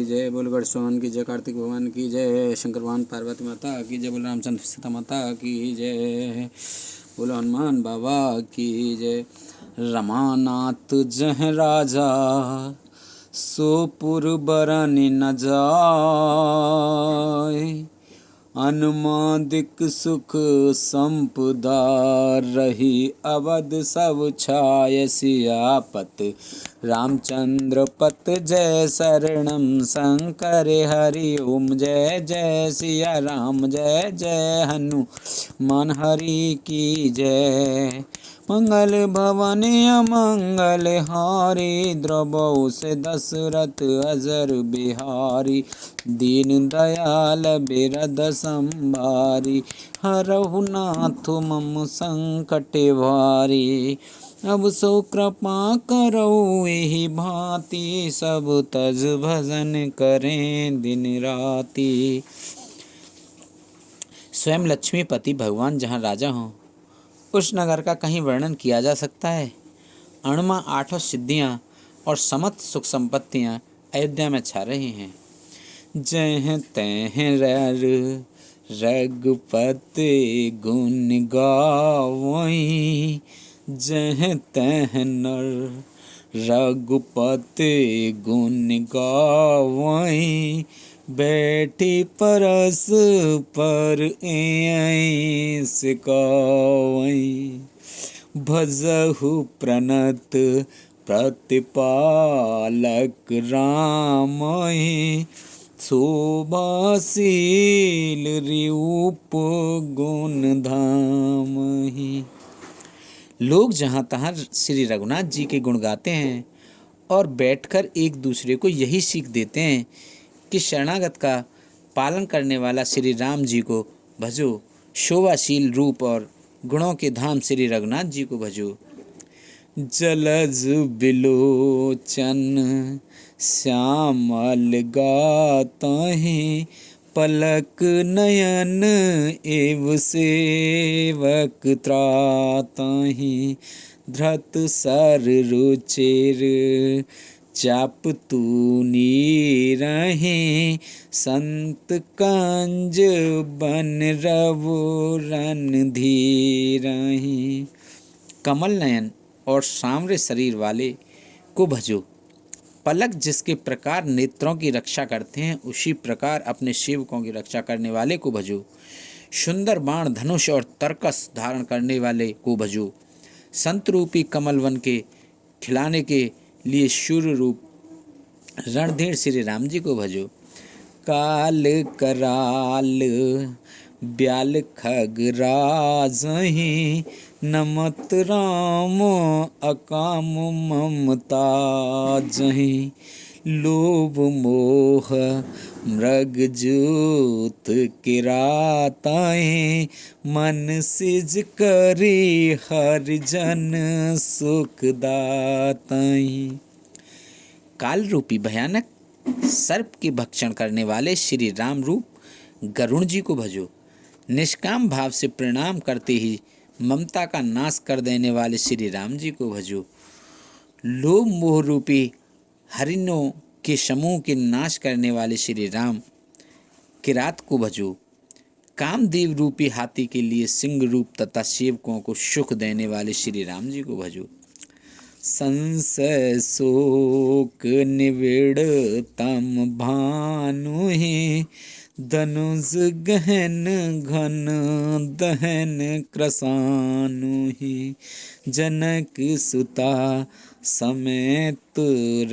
जय, बोल गढ़ सोहन की जय, कार्तिक भगवान की जय, शंकर भगवान पार्वती माता की जय, बोल रामचंद्र सीता माता की जय, बोल हनुमान बाबा की जय। रमानाथ जह राजा सोपुर बरन न जाय, अनुमादिक सुख संपदा रही, अवध सब छाय सियापत रामचंद्र पत जय शरणम शंकर हरि ओम जय जय सिया राम जय जय हनुमान हरि की जय। मंगल भवन अमंगल हारी, द्रवौ से दशरथ अजर बिहारी, दीन दयाल बिरद संभारी, हरहु नाथ मम संकट भारी, अब सो कृपा करो एहि भांति, सब तज भजन करें दिन राति। स्वयं लक्ष्मीपति भगवान जहाँ राजा हों, उस नगर का कहीं वर्णन किया जा सकता है। अणुमा 8 सिद्धियाँ और समस्त सुख संपत्तियाँ अयोध्या में छा रही हैं। जह तह रघुपति गुण गावई, जह तह नर रघुपति गुण गावई, बैठी परस पर सिकावई, भजहु प्रणत प्रतिपालक रामहि, शोभाशील रूप गुण धामहि। लोग जहाँ तहाँ श्री रघुनाथ जी के गुण गाते हैं और बैठकर एक दूसरे को यही सीख देते हैं कि शरणागत का पालन करने वाला श्री राम जी को भजो, शोभाशील रूप और गुणों के धाम श्री रघुनाथ जी को भजो। जलज बिलोचन श्यामल गाताहि, पलक नयन एव सेवक त्राताहि, धृत सर रुचिर चाप तूनी रहे, संत कंज बन रवो रन धीरहि। कमल नयन और सांवरे शरीर वाले को भजो, पलक जिसके प्रकार नेत्रों की रक्षा करते हैं, उसी प्रकार अपने सेवकों की रक्षा करने वाले को भजो। सुंदर बाण धनुष और तरकस धारण करने वाले को भजो। संत रूपी कमल वन के खिलाने के लिए सूर्य रूप रणधीर श्री राम जी को भजो। काल कराल ब्याल खग राजहि, नमत राम अकाम ममता जहि, लोभ मोह मृग जूत किराताए, मन सिज करी हर जन सुखदाताई। काल रूपी भयानक सर्प की भक्षण करने वाले श्री राम रूप गरुण जी को भजो। निष्काम भाव से प्रणाम करते ही ममता का नाश कर देने वाले श्री राम जी को भजो। लोभ मोह रूपी हरिणों के समूह के नाश करने वाले श्री राम किरात को भजो। कामदेव रूपी हाथी के लिए सिंह रूप तथा सेवकों को सुख देने वाले श्री राम जी को भजो। संशय शोक निविड़ तम भानु ही, धनुष गहन घन दहन कृसानु ही, जनक सुता समेत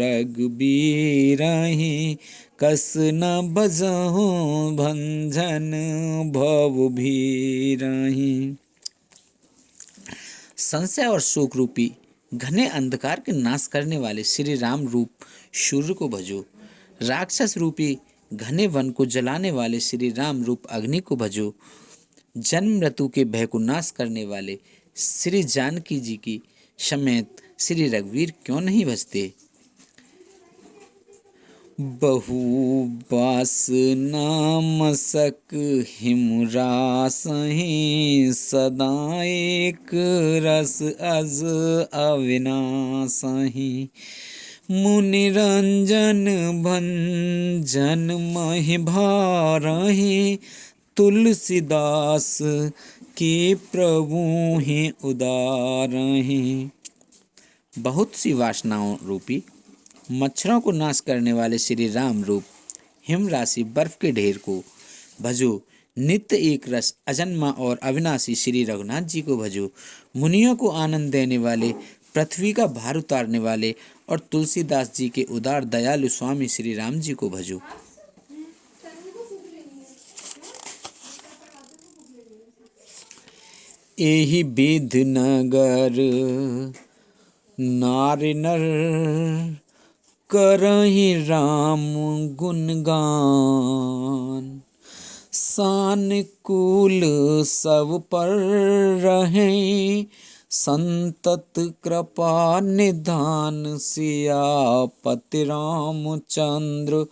रघुबीरहि, कस न बजहु भंजन भव भीरहि। संशय और शोक रूपी घने अंधकार के नाश करने वाले श्री राम रूप सूर्य को भजो। राक्षस रूपी घने वन को जलाने वाले श्री राम रूप अग्नि को भजो। जन्म मृत्यु के भय को नाश करने वाले श्री जानकी जी की समेत श्री रघुवीर क्यों नहीं भजते। बहु बास नाम सक हिमरासहि, सदा एक रस अज अविनाशहि, मुनि रंजन भंजन महि भारहि, तुलसीदास के प्रभु हैं उदार हैं। बहुत सी वासनाओं रूपी मच्छरों को नाश करने वाले श्री राम रूप हिम राशि बर्फ के ढेर को भजो। नित्य एक रस अजन्मा और अविनाशी श्री रघुनाथ जी को भजो। मुनियों को आनंद देने वाले, पृथ्वी का भार उतारने वाले और तुलसीदास जी के उदार दयालु स्वामी श्री राम जी को भजो। एहि विध नगर नारि नर, करहि राम गुणगान। सानुकूल सब पर रहें, संतत कृपा निधान। सियापति रामचंद्र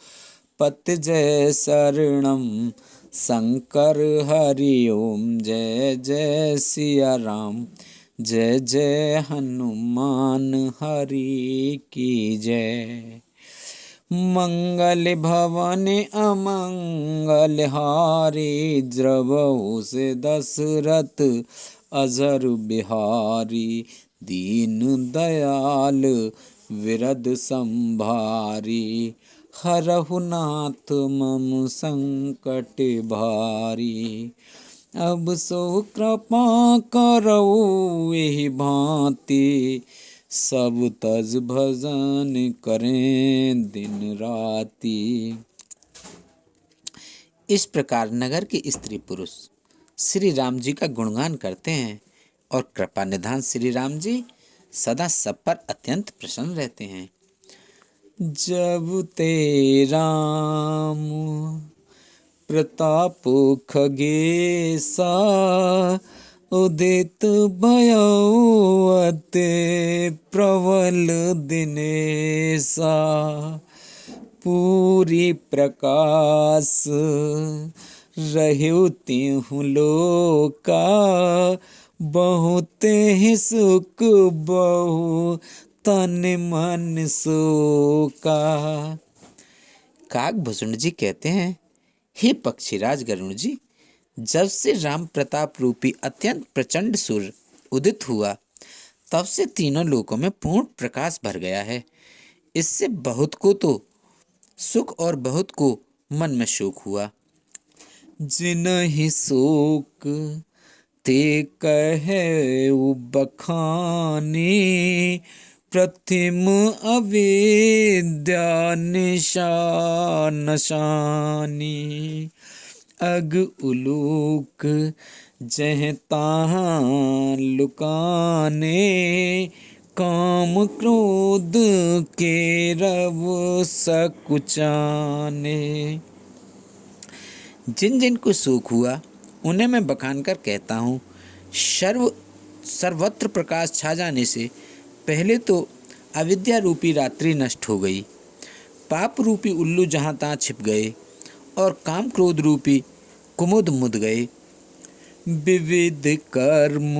पति जय शरणम, शंकर हरि ओम। जय जय सिया राम, जय जय हनुमान हरि की जय। मंगल भवन अमंगल हारी, द्रवहु से दशरथ अजर बिहारी। दीन दयाल विरद संभारी, हरहु नाथ मम संकट भारी। अब सो कृपा करऊ एहि भांति, सब तज भजन करें दिन राति। इस प्रकार नगर के स्त्री पुरुष श्री राम जी का गुणगान करते हैं और कृपा निधान श्री राम जी सदा सब पर अत्यंत प्रसन्न रहते हैं। जब ते राम प्रताप खगेसा, उदित भयउ अति प्रबल दिनेसा। पूरी प्रकाश रहु तिहु लोका, बहुत ही सुख बहु तन मन सोका। काकभूषण जी कहते हैं, हे पक्षीराज गरुण जी, जब से राम प्रताप रूपी अत्यंत प्रचंड सूर्य उदित हुआ, तब से तीनों लोकों में पूर्ण प्रकाश भर गया है। इससे बहुत को तो सुख और बहुत को मन में शोक हुआ। जिनहि शोक ते कहे बखानी, प्रथिम अविद्या निशान नशानी। अग उलूक जह ताहाँ लुकाने, काम क्रोध के रव सकुचाने। जिन जिन को सुख हुआ उन्हें मैं बखान कर कहता हूँ। सर्वत्र प्रकाश छा जाने से पहले तो अविद्या रूपी रात्रि नष्ट हो गई, पाप रूपी उल्लू जहाँ तहाँ छिप गए और काम क्रोध रूपी कुमुद मुद गए। विविध कर्म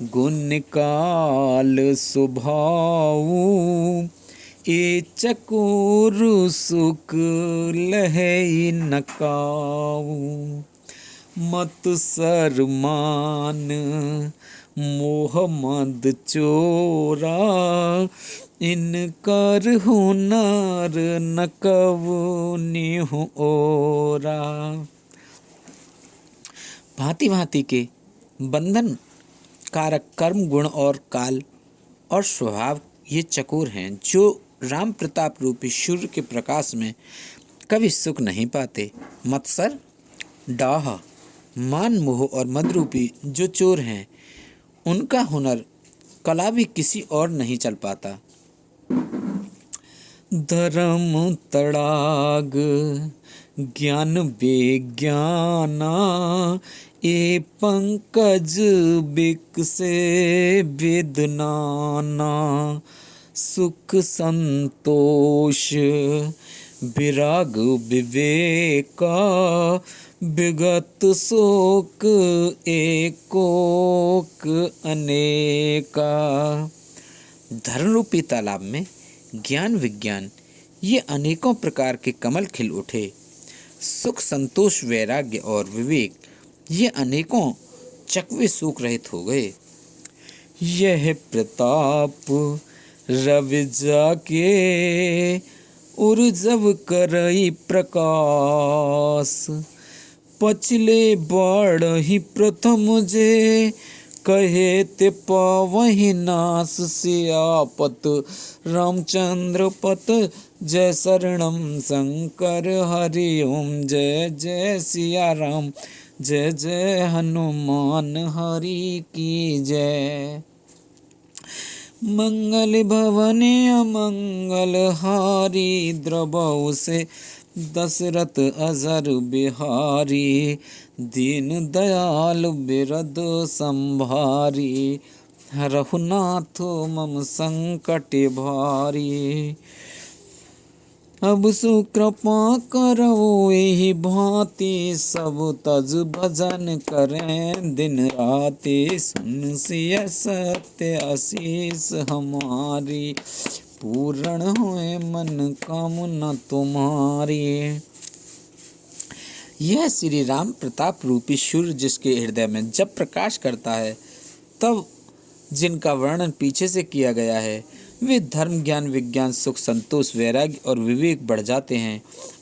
गुण काल स्वभावु, ए चकोर सुख लहै नकाऊ। मत सरमान मोह मद चोरा, इनकर हुनर न कबू निहु ओरा। भांति भांति के बंधन कारक कर्म गुण और काल और स्वभाव ये चकोर हैं, जो राम प्रताप रूपी सूर्य के प्रकाश में कभी सुख नहीं पाते। मत्सर, डाह, मान, मोह और मद रूपी जो चोर हैं, उनका हुनर कला भी किसी और नहीं चल पाता। धर्म तड़ाग ज्ञान विज्ञाना, ए पंकज बिकसे विदनाना। सुख संतोष विराग विवेका, विगत शोक एकोक अनेका। धर्म रूपी तालाब में ज्ञान विज्ञान ये अनेकों प्रकार के कमल खिल उठे। सुख संतोष वैराग्य और विवेक ये अनेकों चकवे सूख रहित हो गए। यह प्रताप रवि जाके उर्जव करई प्रकाश, पछले बाढ़ ही प्रथम जे कहे ते पावहि नास, सियापत रामचंद्र पत जय शरणम शंकर हरि ओम, जय जय सिया राम जय जय हनुमान हरि की जय। मंगल भवन अमंगल हारी, द्रवहु से दशरथ अजर बिहारी, दीन दयाल बिरद संभारी, रघुनाथ मम संकट भारी। अब सुकृपा करो एहि भांति, सब तज भजन करें दिन राति, सुन सिय सत्य आशीष हमारी, पूर्ण होए मन कामना तुम्हारी। यह श्री राम प्रताप रूपी सूर्य जिसके हृदय में जब प्रकाश करता है, तब जिनका वर्णन पीछे से किया गया है, वे धर्म ज्ञान विज्ञान सुख संतोष वैराग्य और विवेक बढ़ जाते हैं,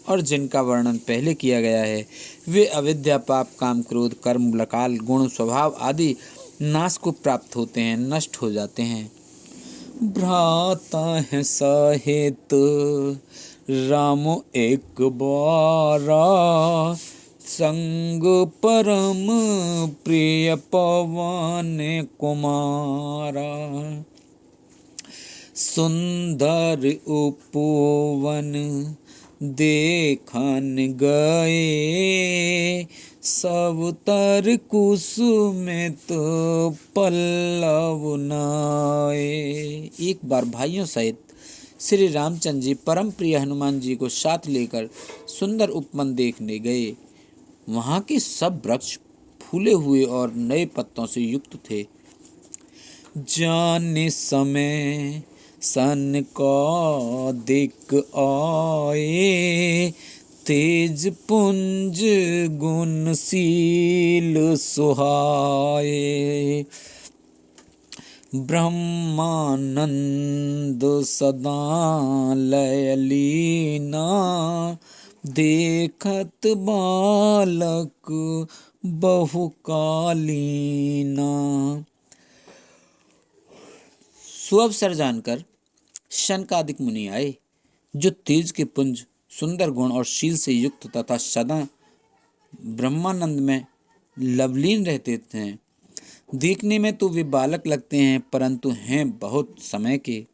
और जिनका वर्णन पहले किया गया है, वे अविद्या पाप काम क्रोध कर्म लकाल गुण स्वभाव आदि नाश को प्राप्त होते हैं, नष्ट हो जाते हैं। भ्राता है साहित राम एक बारा, संग परम प्रिय पवन कुमारा, सुंदर उपवन देखन गए, सब तर कुसुमित पल्लव नाए। एक बार भाइयों सहित श्री रामचंद्र जी परम प्रिय हनुमान जी को साथ लेकर सुंदर उपवन देखने गए। वहाँ के सब वृक्ष फूले हुए और नए पत्तों से युक्त थे। जाने समय सन का दिक आए, तेज पुंज गुणशील सुहाए, ब्रह्मानंद सदा लय लीना, देखत बालक बहुकालीना। सुअवसर जानकर शनकादिक मुनि आए, जो तेज के पुंज सुंदर गुण और शील से युक्त तथा सदा ब्रह्मानंद में लवलीन रहते थे। देखने में तो वे बालक लगते हैं, परंतु हैं बहुत समय के।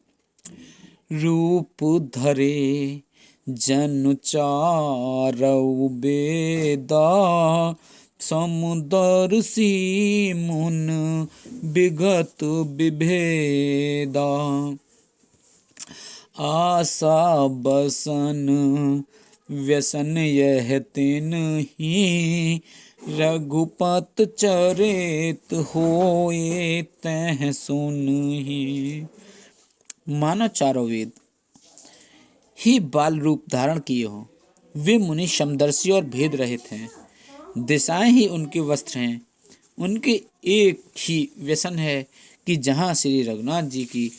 रूप धरे जनु चारउ बेदा, समुदर सी मुन विगत विभेदा, आशा बसन व्यसन यह तिन ही, रघुपत चरित होए तह सुनहि। मानो चारों वेद ही बाल रूप धारण किए हो। वे मुनि समदर्शी और भेद रहित हैं। दिशाएं ही उनके वस्त्र हैं। उनके एक ही व्यसन है कि जहाँ श्री रघुनाथ जी की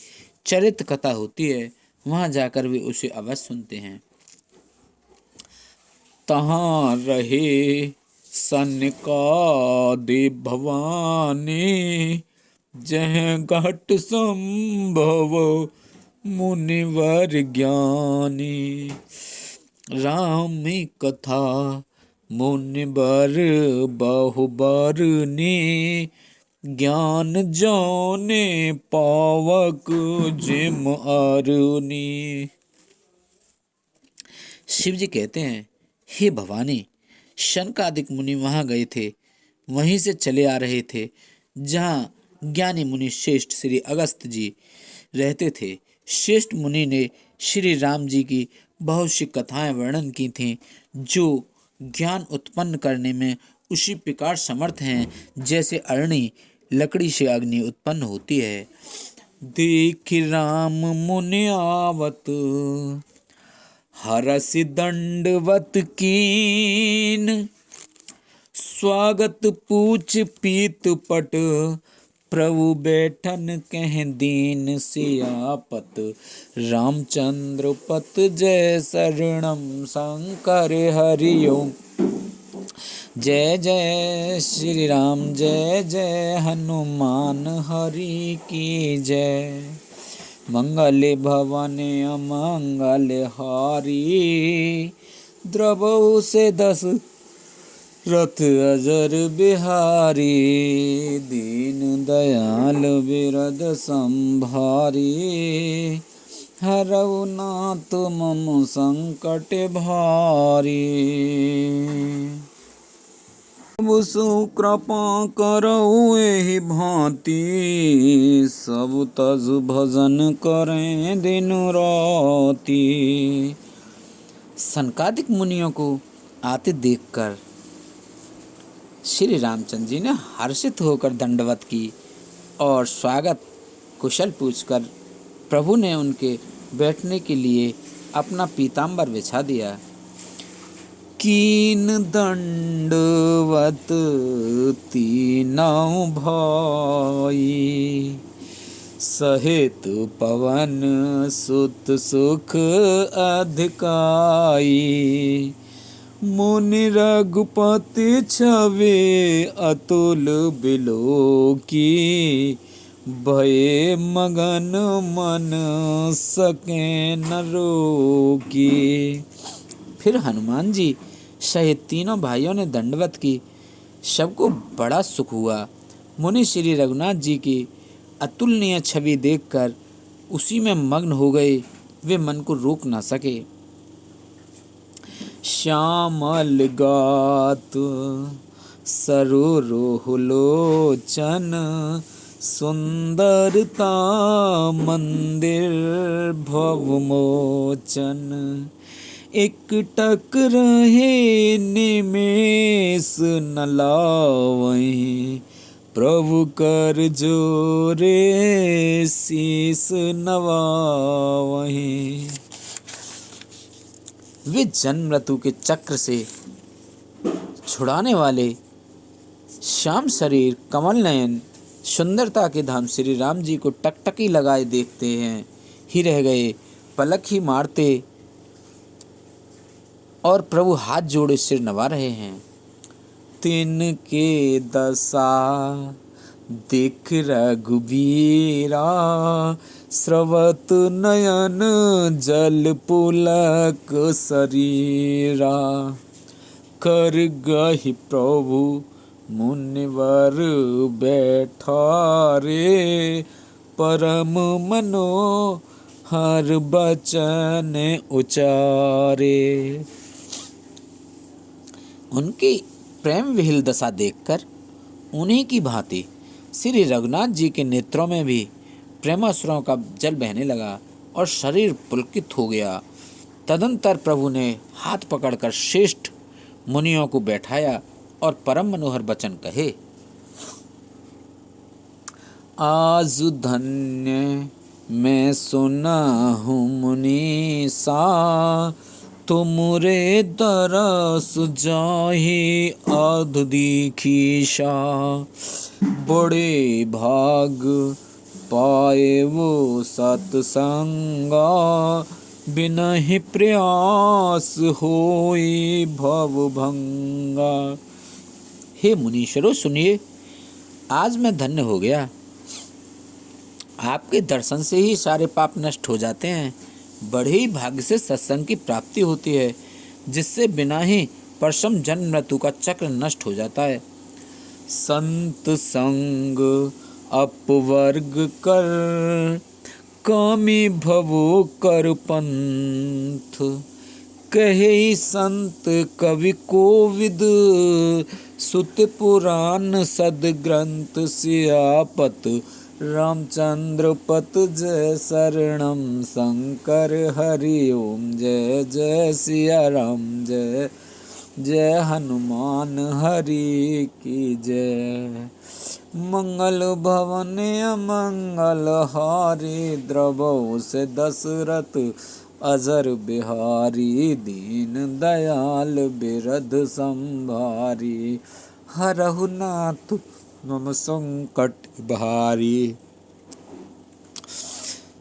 चरित कथा होती है, वहाँ जाकर वे उसे अवश्य सुनते हैं। तहाँ रहे सनकादि भवानी, जह घट संभव मुनिवर ज्ञानी, राम कथा मुनिवर बहुबरनी, ज्ञान जाने पावक जिम अरुणी। शिव जी कहते हैं, हे भवानी, शनकादिक मुनि वहाँ गए थे, वहीं से चले आ रहे थे जहाँ ज्ञानी मुनि श्रेष्ठ श्री अगस्त जी रहते थे। श्रेष्ठ मुनि ने श्री राम जी की बहुत सी कथाएं वर्णन की थीं, जो ज्ञान उत्पन्न करने में उसी प्रकार समर्थ हैं जैसे अरणी लकड़ी से अग्नि उत्पन्न होती है। देख राम मुनि आवत, हरस दंडवत कीन, स्वागत पूछ पीत पट, प्रभु बैठन कह दीन सियापत। रामचंद्र पत जय शरणम शंकर हरि ओम। जय जय श्री राम जय जय हनुमान हरि की जय। मंगल भवन अमंगल हारी, द्रवहु से दस रथ अजर बिहारी। दीन दयाल बिरद संभारी, हरऊ नाथ मम संकट भारी। प्रभु सु कृपा करऊ एहि भांति, सब तज भजन करें दिन राति। सनकादिक मुनियों को आते देखकर श्री रामचंद्र जी ने हर्षित होकर दंडवत की और स्वागत कुशल पूछकर प्रभु ने उनके बैठने के लिए अपना पीताम्बर बिछा दिया। कीन दंडवत तीनों भाई, सहित पवन सुत सुख अधिकाई। मुनि रघुपति छवे अतुल बिलोकी, भये मगन मन सके न रोकी। फिर हनुमान जी सहित तीनों भाइयों ने दंडवत की। सबको बड़ा सुख हुआ। मुनि श्री रघुनाथ जी की अतुलनीय छवि देखकर उसी में मग्न हो गए। वे मन को रोक ना सके। श्यामल गात सरोरोह लोचन, सुंदरता मंदिर भवमोचन। एकटक रहे निमेष न लावहीं, प्रभु कर जोरे शीस नवावहीं। वे जन्म मृत्यु के चक्र से छुड़ाने वाले श्याम शरीर कमल नयन सुंदरता के धाम श्री राम जी को टकटकी लगाए देखते हैं ही रह गए। पलक ही मारते और प्रभु हाथ जोड़े सिर नवा रहे हैं। तिनके दशा देख रघुबीरा, स्रवत नयन जल पुलक शरीरा। कर गहि प्रभु मुनिवर बैठारे, परम मनोहर बचन उचारे। उनकी प्रेम विहिल दशा देखकर उन्हीं की भांति श्री रघुनाथ जी के नेत्रों में भी प्रेमाश्रुओं का जल बहने लगा और शरीर पुलकित हो गया। तदंतर प्रभु ने हाथ पकड़कर श्रेष्ठ मुनियों को बैठाया और परम मनोहर वचन कहे। आज धन्य मैं सुना हूँ मुनीसा, तुमरे दरस जाहि अध दीखीशा। बड़े भाग पाए वो सत्संगा, बिनहि प्रयास होई भव भंगा। हे मुनीश्वरों सुनिए, आज मैं धन्य हो गया। आपके दर्शन से ही सारे पाप नष्ट हो जाते हैं। बड़े ही भाग्य से सत्संग की प्राप्ति होती है, जिससे बिना ही परसम जन्म मृत्यु का चक्र नष्ट हो जाता है। संत संग अपवर्ग कर, कामी भवो कर पंथ। कहे संत कवि कोविद, सुत पुराण सदग्रंथ सियापत। रामचंद्र पत जय शरणम शंकर हरि ओम। जय जय सिया राम जय। जय हनुमान हरि की जय। मंगल भवन अमंगल हारी, द्रवहु से दशरथ अजर बिहारी। दीन दयाल बिरध संभारी, हरहु नाथ मम संकट भारी।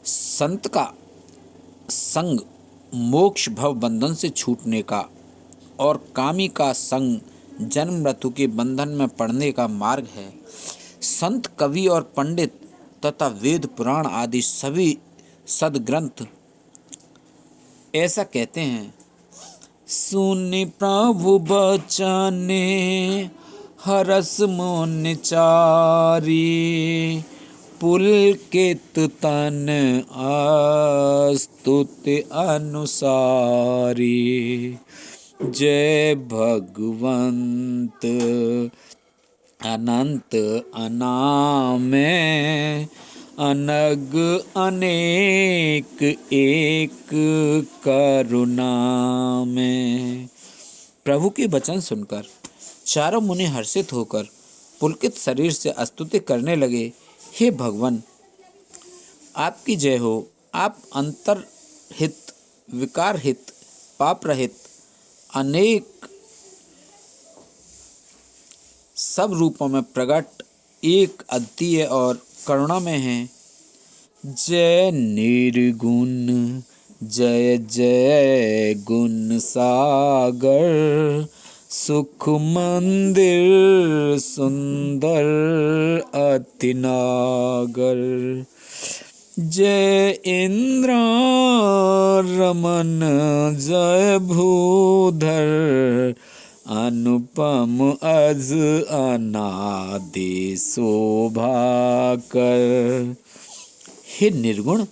संत का संग मोक्ष भव बंधन से छूटने का और कामी का संग जन्म मृत्यु के बंधन में पड़ने का मार्ग है। संत, कवि और पंडित तथा वेद पुराण आदि सभी सदग्रंथ ऐसा कहते हैं। सुनि प्रभु बचने हरस मोन चारी, पुलकित तन स्तुति अनुसारी। जय भगवंत अनंत अनामय, अनग अनेक एक करुणा में। प्रभु के वचन सुनकर चारों मुनि हर्षित होकर पुलकित शरीर से स्तुति करने लगे। हे भगवान, आपकी जय हो। आप अंतरहित, विकार हित, पाप रहित, अनेक सब रूपों में प्रकट, एक अद्वितीय और करुणामय हैं। जय निर्गुण, जय जय गुण सागर, सुख मंदिर सुंदर अति नागर। जय इंद्र रमन जय भूधर, अनुपम अज अनादि शोभा कर। हे निर्गुण,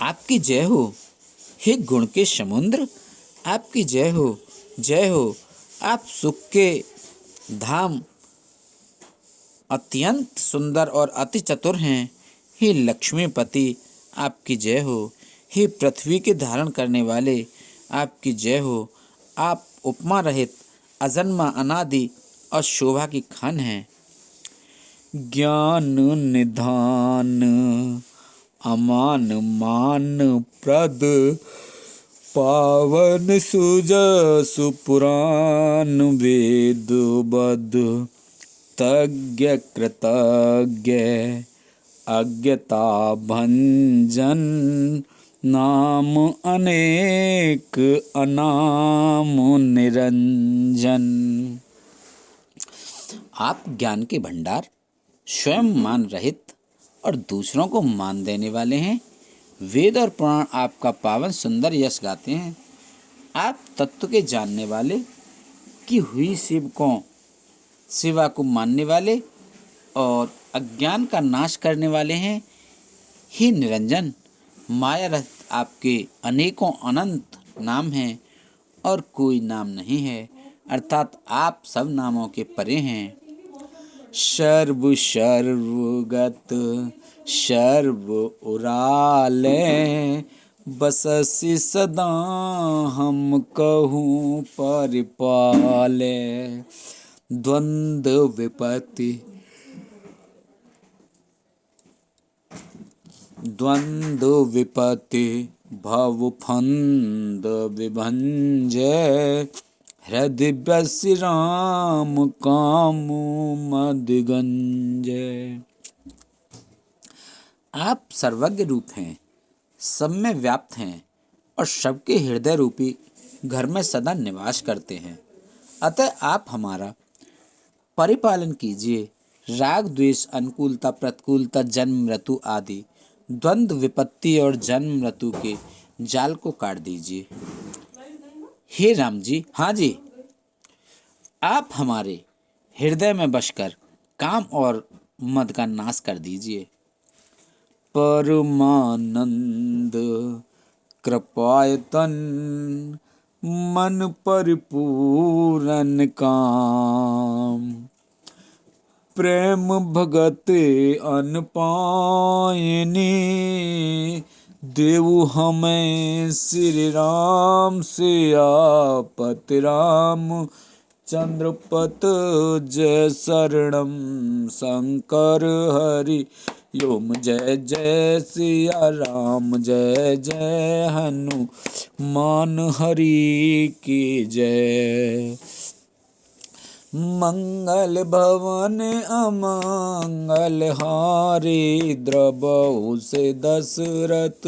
आपकी जय हो। हे गुण के समुद्र, आपकी जय हो, जय हो। आप सुख के धाम, अत्यंत सुंदर और अति चतुर हैं। हे लक्ष्मीपति, आपकी जय हो। हे पृथ्वी के धारण करने वाले, आपकी जय हो। आप उपमा रहित, अजन्मा, अनादि और शोभा की खान हैं। ज्ञान निधान अमान मान प्रद, पावन सुजसु पुराण वेद बद। तज्ञ कृतज्ञ अज्ञता भंजन, नाम अनेक अनाम निरंजन। आप ज्ञान के भंडार, स्वयं मान रहित और दूसरों को मान देने वाले हैं। वेद और पुराण आपका पावन सुंदर यश गाते हैं। आप तत्व के जानने वाले, की हुई सेवा को मानने वाले और अज्ञान का नाश करने वाले हैं। हे निरंजन, माया रहित आपके अनेकों अनंत नाम हैं और कोई नाम नहीं है, अर्थात आप सब नामों के परे हैं। सर्व सर्वगत सर्व उराले, बससि सदा हम कहूँ परिपाले। द्वंद्व विपत्ति भव फंद विभंजय, हृदय बसि राम कामु मद गंजय। आप सर्वज्ञ रूप हैं, सब में व्याप्त हैं और सबके हृदय रूपी घर में सदा निवास करते हैं। अतः आप हमारा परिपालन कीजिए। राग द्वेष, अनुकूलता प्रतिकूलता, जन्म मृत्यु आदि द्वंद्व विपत्ति और जन्म मृत्यु के जाल को काट दीजिए। हे राम जी, हाँ जी, आप हमारे हृदय में बसकर काम और मद का नाश कर दीजिए। परमानंद कृपायतन, मन परिपूरन काम। प्रेम भगत अनपायनी, देवु हमें श्री राम सियापत राम चंद्रपत जय शरणम शंकर हरि ओम। जय जय सिया राम जय जय हनुमान हरि की जय। मंगल भवन अमंगल हारी द्रवहु से दशरथ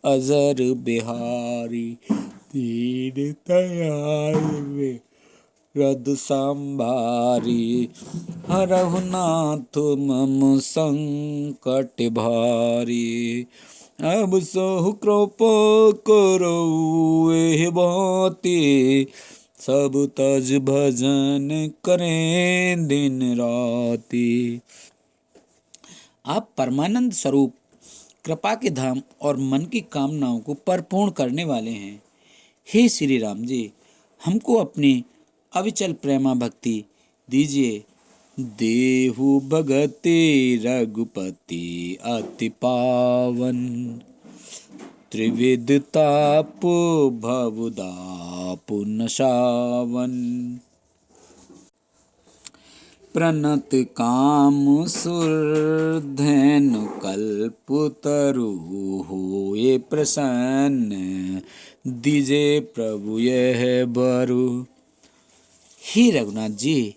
अजर बिहारी। दीन दयाल में रद संभारी हरहु नाथ मम संकट भारी। अब सहु कृपा करो एहि भांति सब तज भजन करें दिन राति। आप परमानंद स्वरूप कृपा के धाम और मन की कामनाओं को परिपूर्ण करने वाले हैं। हे श्री राम जी, हमको अपनी अविचल प्रेमा भक्ति दीजिए। देहु भगति रघुपति अति पावन। त्रिविध ताप भवदाप नशावन। प्रणत काम सुर धैनु कल्पतरु होए प्रसन्न। दीजे प्रभु यह बरु। हे रघुनाथ जी,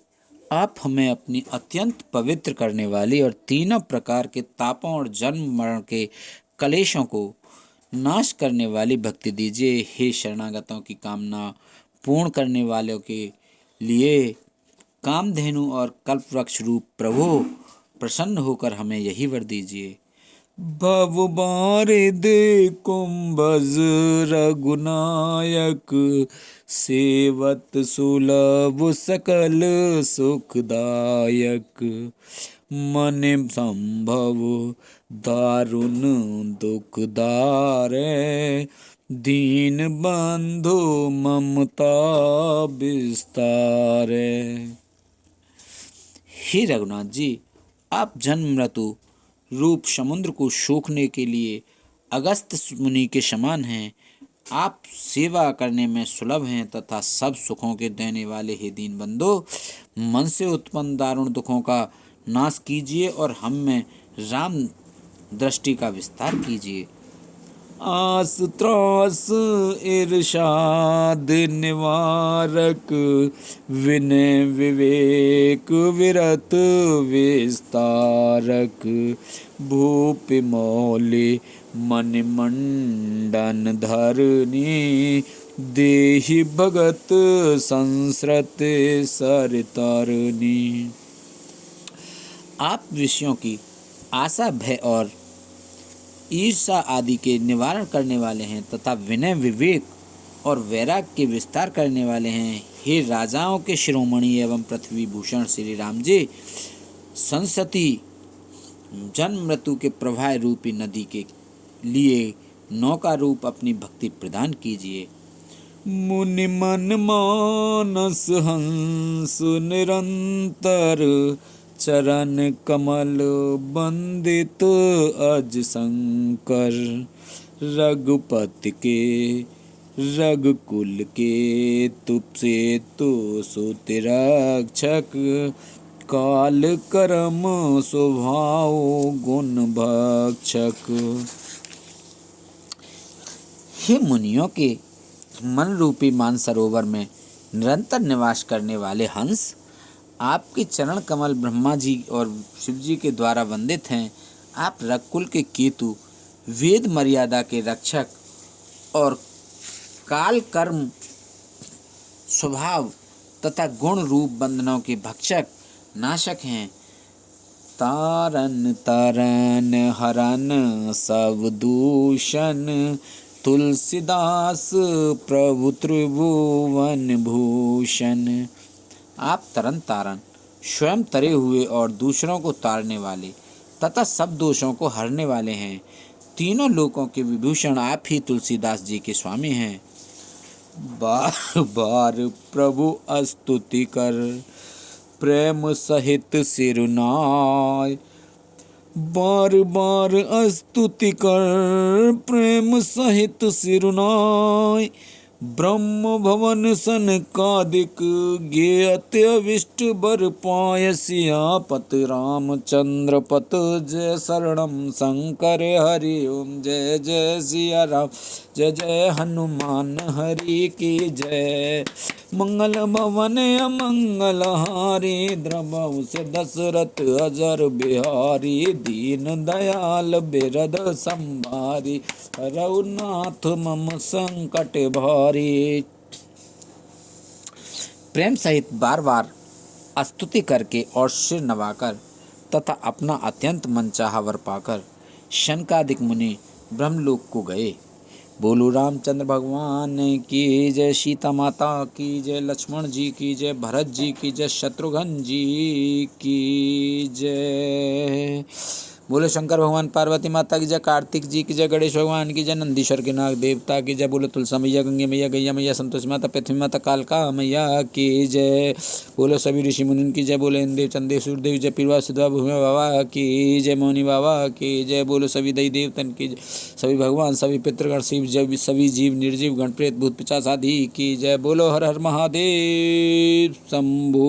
आप हमें अपनी अत्यंत पवित्र करने वाली और तीनों प्रकार के तापों और जन्म मरण के कलेशों को नाश करने वाली भक्ति दीजिए। हे शरणागतों की कामना पूर्ण करने वालों के लिए कामधेनु और कल्पवृक्ष रूप प्रभु प्रसन्न होकर हमें यही वर दीजिए। भव बारिद कुंभज रघुनायक। सेवत सुलभ सकल सुखदायक। मन संभव दारुण दुखदारे। दीन बंधु ममता विस्तारे। हे रघुनाथ जी, आप जन्म मृत्यु रूप समुद्र को सोखने के लिए अगस्त मुनि के समान हैं। आप सेवा करने में सुलभ हैं तथा सब सुखों के देने वाले हे दीन बंधु, मन से उत्पन्न दारुण दुखों का नाश कीजिए और हम में राम दृष्टि का विस्तार कीजिए। आस त्रास इरशाद निवारक। विनय विवेक विरत विस्तारक। भूपि मौलि मन मंडन धरनी। देहि भगत संसृत सरतरनी। आप विषयों की आशा भय और ईर्षा आदि के निवारण करने वाले हैं तथा विनय विवेक और वैराग के विस्तार करने वाले हैं। हे राजाओं के शिरोमणि एवं पृथ्वी भूषण श्री राम जी, संसति जन्म मृत्यु के प्रवाह रूपी नदी के लिए नौका रूप अपनी भक्ति प्रदान कीजिए। मुनि मन मानस हंस निरंतर। चरण कमल बंदित अज शंकर। रघुपति के रघुकुल के तुपसे तो सुत रक्षक। काल कर्म स्वभाव गुण भक्षक। हे मुनियों के मन रूपी मानसरोवर में निरंतर निवास करने वाले हंस, आपके चरण कमल ब्रह्मा जी और शिव जी के द्वारा वंदित हैं। आप रघुकुल के केतु, वेद मर्यादा के रक्षक और काल कर्म स्वभाव तथा गुण रूप बंधनों के भक्षक नाशक हैं। तारन तारन हरन सब दूषण। तुलसीदास प्रभु त्रिभुवन भूषण। आप तरन तारन, स्वयं तरे हुए और दूसरों को तारने वाले तथा सब दोषों को हरने वाले हैं। तीनों लोकों के विभूषण आप ही तुलसीदास जी के स्वामी हैं। बार बार प्रभु स्तुति कर। प्रेम सहित सिरुनाय। बार बार स्तुति कर प्रेम सहित सिरुनाय। ब्रह्म भवन सनकादिक ज्ञेयत अविष्ट बर पाय। सियापत रामचंद्र पत जय शरणम शंकर हरि ओम। जय जय सिया राम जय जय हनुमान हरि की जय। मंगल भवन अमंगल हारी द्रवहु से दशरथ अजर बिहारी। दीन दयाल बिरद संभारी रघुनाथ मम संकट भारी। प्रेम सहित बार बार स्तुति करके और सिर नवाकर तथा अपना अत्यंत मनचाहा वर पाकर शनकादिक मुनि ब्रह्मलोक को गए। बोलो रामचंद्र भगवान की जय। सीता माता की जय। लक्ष्मण जी की जय। भरत जी की जय। शत्रुघ्न जी की जय। बोलो शंकर भगवान पार्वती माता की जय। कार्तिक जी की जय। गणेश भगवान की जय। नंदीश्वर के नाग देवता की जय। बोलो तुलसा मैया, गंगे मैया, गैया मैया, संतोषी माता, पृथ्वी माता, कालका मैया की जय। बोलो सभी ऋषि मुनि की जय। बोलो इंद्र चंदेव सूर्यदेव जय। पीरवा सिद्धवा भूमि बाबा की जय। मौनी बाबा की जय। बोलो सभी दई देवतन की जय। सभी भगवान, सभी पितृगण, शिव जय, सभी जीव निर्जीव गण प्रेत भूत पिशाच आदि की जय। बोलो हर हर महादेव शंभो।